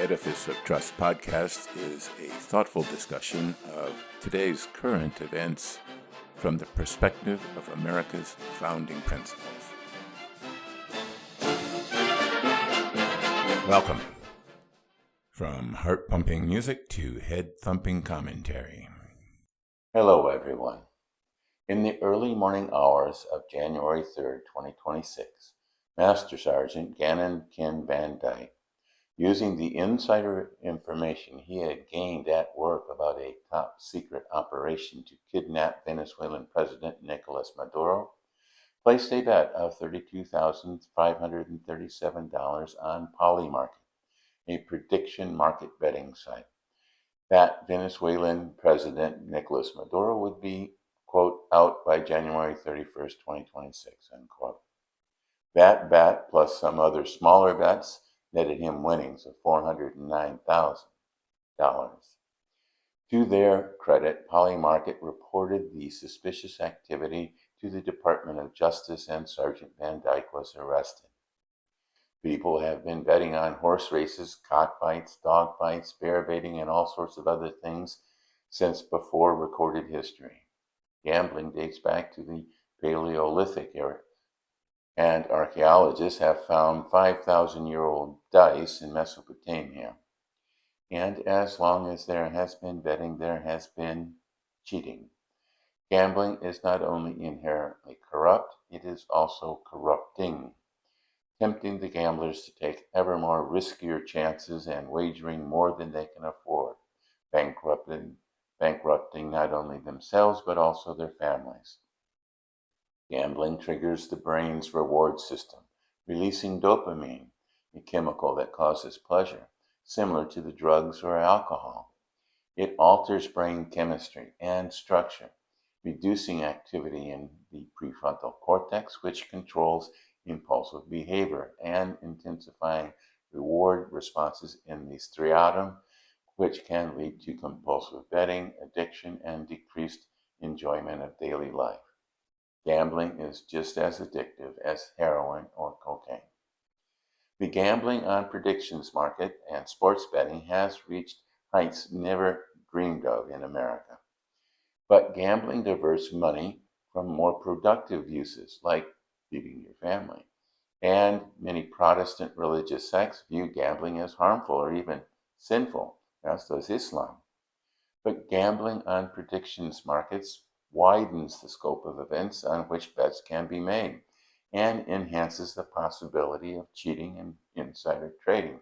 Edifice of Trust podcast is a thoughtful discussion of today's current events from the perspective of America's founding principles. Welcome. From heart-pumping music to head-thumping commentary. Hello, everyone. In the early morning hours of January 3rd, 2026, Master Sergeant Gannon Ken Van Dyke, using the insider information he had gained at work about a top-secret operation to kidnap Venezuelan President Nicolas Maduro, placed a bet of $32,537 on Polymarket, a prediction market betting site, that Venezuelan President Nicolas Maduro would be, quote, out by January 31st, 2026, unquote. That bet, plus some other smaller bets, netted him winnings of $409,000. To their credit, Polymarket reported the suspicious activity to the Department of Justice, and Sergeant Van Dyke was arrested. People have been betting on horse races, cockfights, dog fights, bear baiting, and all sorts of other things since before recorded history. Gambling dates back to the Paleolithic era, and archaeologists have found 5,000-year-old dice in Mesopotamia. And as long as there has been betting, there has been cheating. Gambling is not only inherently corrupt, it is also corrupting, tempting the gamblers to take ever more riskier chances and wagering more than they can afford, bankrupting not only themselves but also their families. Gambling triggers the brain's reward system, releasing dopamine, a chemical that causes pleasure, similar to the drugs or alcohol. It alters brain chemistry and structure, reducing activity in the prefrontal cortex, which controls impulsive behavior, and intensifying reward responses in the striatum, which can lead to compulsive betting, addiction, and decreased enjoyment of daily life. Gambling is just as addictive as heroin or cocaine. The gambling on predictions market and sports betting has reached heights never dreamed of in America. But gambling diverts money from more productive uses, like feeding your family. And many Protestant religious sects view gambling as harmful or even sinful, as does Islam. But gambling on predictions markets widens the scope of events on which bets can be made and enhances the possibility of cheating and insider trading.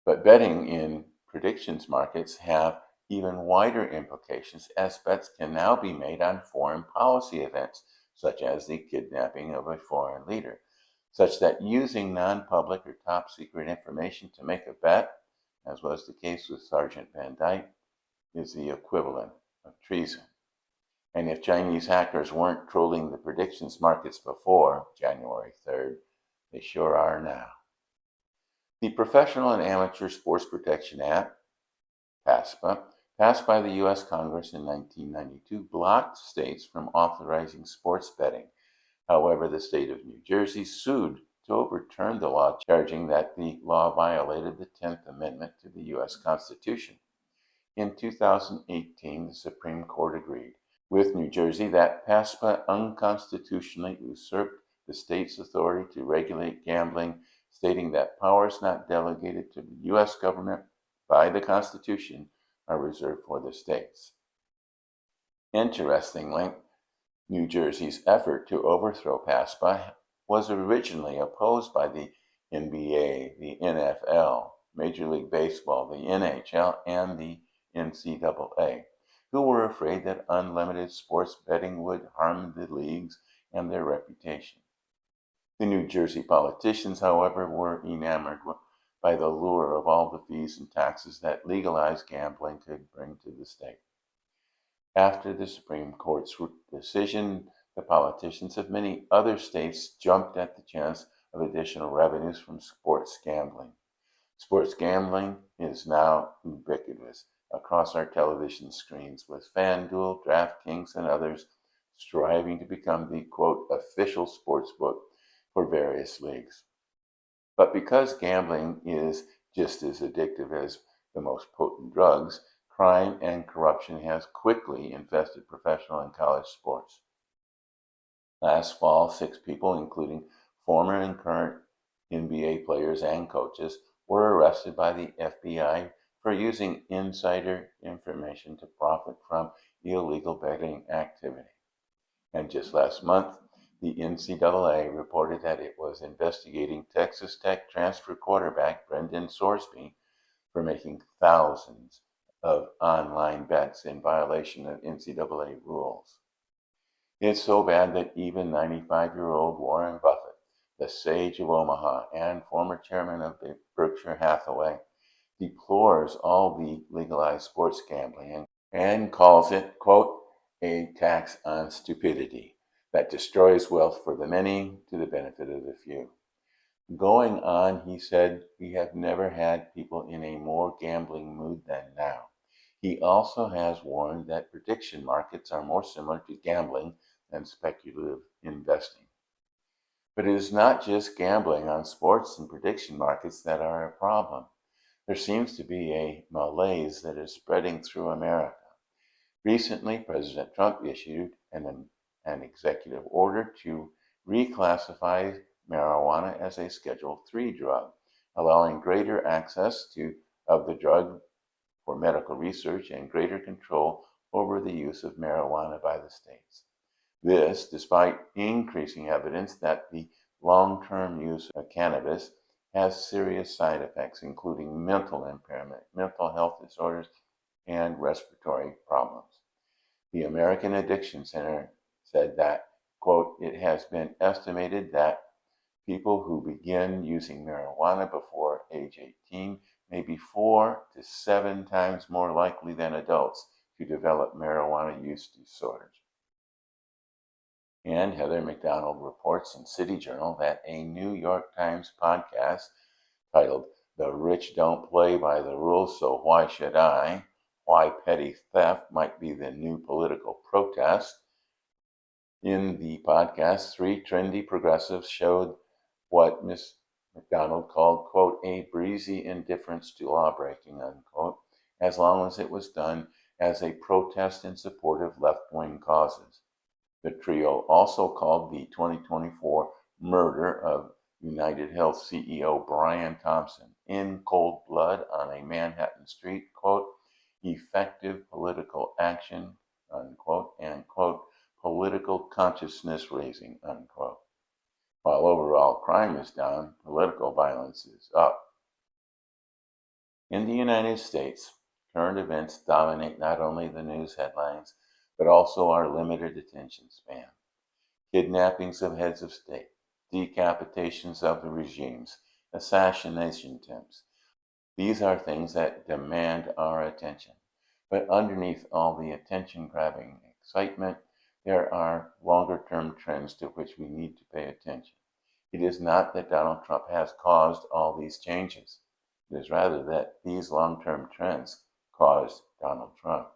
But betting in predictions markets have even wider implications, as bets can now be made on foreign policy events, such as the kidnapping of a foreign leader, such that using non-public or top-secret information to make a bet, as was the case with Sergeant Van Dyke, is the equivalent of treason. And if Chinese hackers weren't trolling the predictions markets before January 3rd, they sure are now. The Professional and Amateur Sports Protection Act, PASPA, passed by the U.S. Congress in 1992, blocked states from authorizing sports betting. However, the state of New Jersey sued to overturn the law, charging that the law violated the 10th Amendment to the U.S. Constitution. In 2018, the Supreme Court agreed with New Jersey that PASPA unconstitutionally usurped the state's authority to regulate gambling, stating that powers not delegated to the U.S. government by the Constitution are reserved for the states. Interestingly, New Jersey's effort to overthrow PASPA was originally opposed by the NBA, the NFL, Major League Baseball, the NHL, and the NCAA, who were afraid that unlimited sports betting would harm the leagues and their reputation. The New Jersey politicians, however, were enamored by the lure of all the fees and taxes that legalized gambling could bring to the state. After the Supreme Court's decision, the politicians of many other states jumped at the chance of additional revenues from sports gambling. Sports gambling is now ubiquitous across our television screens, with FanDuel, DraftKings, and others striving to become the, quote, official sportsbook for various leagues. But because gambling is Just as addictive as the most potent drugs, crime and corruption has quickly infested professional and college sports. Last fall, 6 people, including former and current NBA players and coaches, were arrested by the FBI for using insider information to profit from illegal betting activity. And just last month, the NCAA reported that it was investigating Texas Tech transfer quarterback Brendan Sorsby for making thousands of online bets in violation of NCAA rules. It's so bad that even 95-year-old Warren Buffett, the sage of Omaha and former chairman of Berkshire Hathaway, deplores all the legalized sports gambling and calls it, quote, a tax on stupidity that destroys wealth for the many to the benefit of the few. Going on, he said, we have never had people in a more gambling mood than now. He also has warned that prediction markets are more similar to gambling than speculative investing. But it is not just gambling on sports and prediction markets that are a problem. There seems to be a malaise that is spreading through America. Recently, President Trump issued an executive order to reclassify marijuana as a Schedule III drug, allowing greater access of the drug for medical research and greater control over the use of marijuana by the states. This, despite increasing evidence that the long-term use of cannabis has serious side effects, including mental impairment, mental health disorders, and respiratory problems. The American Addiction Center said that, quote, it has been estimated that people who begin using marijuana before age 18 may be 4 to 7 times more likely than adults to develop marijuana use disorders. And Heather McDonald reports in City Journal that a New York Times podcast titled The Rich Don't Play by the Rules, So Why Should I? Why Petty Theft Might Be the New Political Protest. In the podcast, 3 trendy progressives showed what Ms. McDonald called, quote, a breezy indifference to lawbreaking, unquote, as long as it was done as a protest in support of left-wing causes. The trio also called the 2024 murder of United Health CEO Brian Thompson in cold blood on a Manhattan street, quote, effective political action, unquote, and, quote, political consciousness raising, unquote. While overall crime is down, political violence is up. In the United States, current events dominate not only the news headlines, but also our limited attention span. Kidnappings of heads of state, decapitations of the regimes, assassination attempts. These are things that demand our attention. But underneath all the attention-grabbing excitement, there are longer-term trends to which we need to pay attention. It is not that Donald Trump has caused all these changes. It is rather that these long-term trends caused Donald Trump.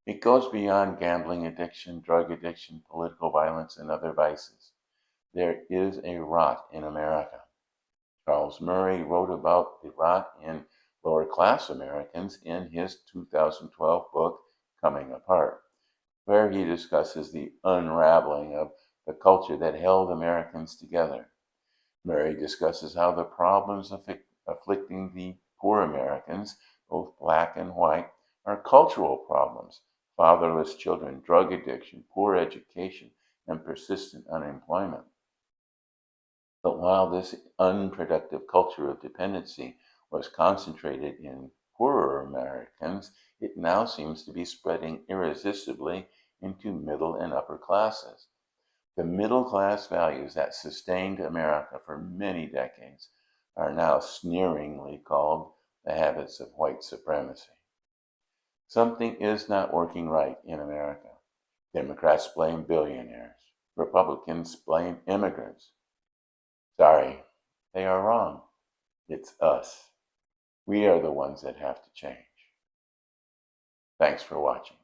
It goes beyond gambling addiction, drug addiction, political violence, and other vices. There is a rot in America. Charles Murray wrote about the rot in lower-class Americans in his 2012 book, Coming Apart, where he discusses the unraveling of the culture that held Americans together. Murray discusses how the problems afflicting the poor Americans, both black and white, are cultural problems: fatherless children, drug addiction, poor education, and persistent unemployment. But while this unproductive culture of dependency was concentrated in poorer Americans, it now seems to be spreading irresistibly into middle and upper classes. The middle class values that sustained America for many decades are now sneeringly called the habits of white supremacy. Something is not working right in America. Democrats blame billionaires. Republicans blame immigrants. Sorry, they are wrong. It's us. We are the ones that have to change. Thanks for watching.